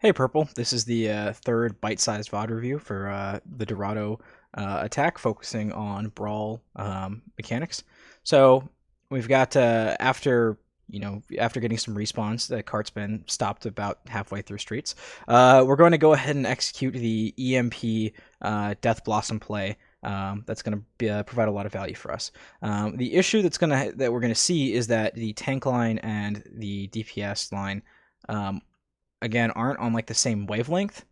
Hey Purple, this is the third bite-sized VoD review for the Dorado attack, focusing on Brawl mechanics. So we've got after getting some respawns, the cart's been stopped about halfway through streets. We're going to go ahead and execute the EMP Death Blossom play. That's going to provide a lot of value for us. The issue that we're going to see is that the tank line and the DPS line again aren't on like the same wavelength,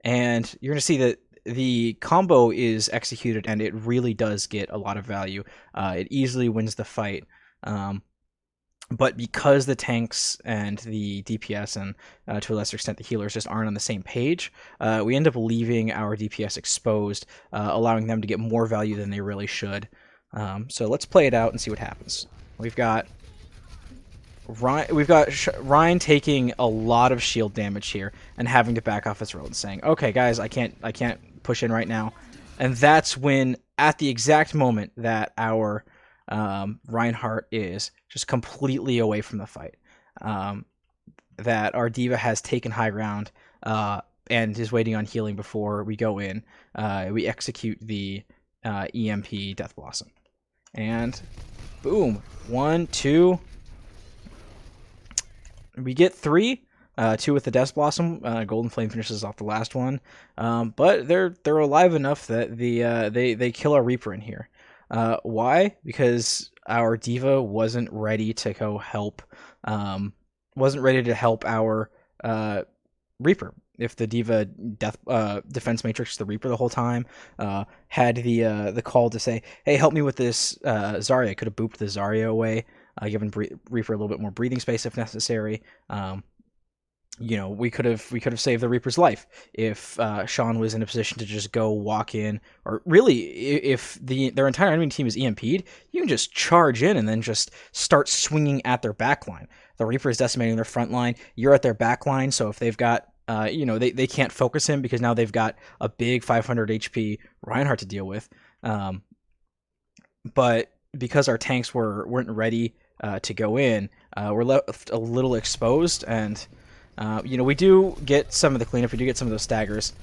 and you're going to see that the combo is executed and it really does get a lot of value. It easily wins the fight, but because the tanks and the DPS and to a lesser extent the healers just aren't on the same page, we end up leaving our DPS exposed, allowing them to get more value than they really should. So let's play it out and see what happens. We've got Ryan taking a lot of shield damage here and having to back off his road, saying, "Okay, guys, I can't push in right now." And that's when, at the exact moment that our Reinhardt is just completely away from the fight, that our diva has taken high ground and is waiting on healing before we go in. We execute the EMP Death Blossom, and boom, 1, 2. We get 3, 2 with the Death Blossom. Golden Flame finishes off the last one, but they're alive enough that they kill our Reaper in here. Why? Because our diva wasn't ready to go help. Wasn't ready to help our Reaper. If the diva defense matrix the Reaper the whole time, had the call to say, "Hey, help me with this Zarya," could have booped the Zarya away. Giving Reaper a little bit more breathing space if necessary. We could have saved the Reaper's life if Sean was in a position to just go walk in, or really, if their entire enemy team is EMP'd, you can just charge in and then just start swinging at their backline. The Reaper is decimating their front line. You're at their backline, so if they've got they can't focus him because now they've got a big 500 HP Reinhardt to deal with. But because our tanks weren't ready to go in, we're left a little exposed, and we do get some of the cleanup. We do get some of those staggers.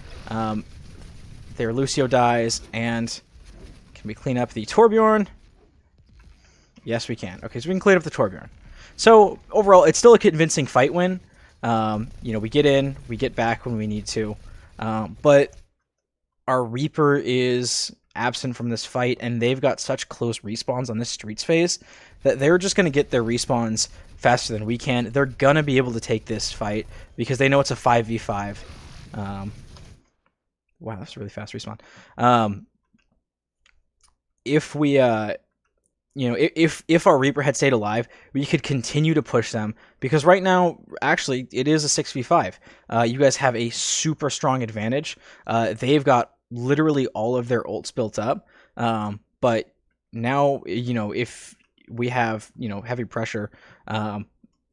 Their Lucio dies, and can we clean up the Torbjorn? Yes, we can. Okay, so we can clean up the Torbjorn. So overall, it's still a convincing fight win. We get in, we get back when we need to, but our Reaper is absent from this fight, and they've got such close respawns on this streets phase that they're just going to get their respawns faster than we can. They're going to be able to take this fight because they know it's a 5v5. Wow, that's a really fast respawn. If we if our Reaper had stayed alive, we could continue to push them, because right now, actually, it is a 6v5. You guys have a super strong advantage. They've got literally all of their ults built up, but now, if we have, heavy pressure,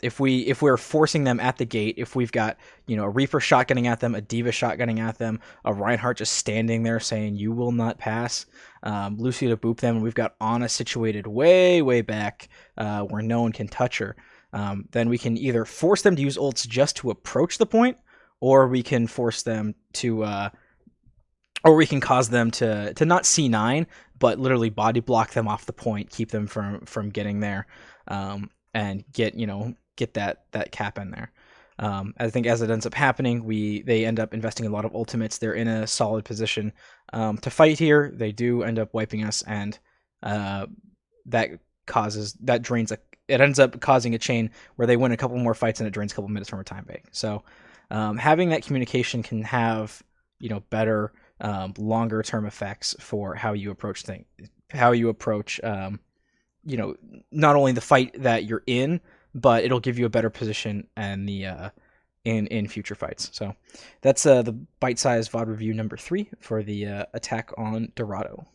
if we're forcing them at the gate, if we've got, a Reaper shotgunning at them, a Diva shotgunning at them, a Reinhardt just standing there saying, "You will not pass," Lucio to boop them, and we've got Ana situated way back where no one can touch her, then we can either force them to use ults just to approach the point, or we can force them to or we can cause them to not C9, but literally body block them off the point, keep them from getting there, and get that cap in there. I think as it ends up happening, they end up investing a lot of ultimates. They're in a solid position to fight here. They do end up wiping us, and it ends up causing a chain where they win a couple more fights and it drains a couple minutes from our time bank. So having that communication can have better longer term effects for how you approach things, not only the fight that you're in, but it'll give you a better position and in future fights. So that's the bite-sized VOD review number 3 for the attack on Dorado.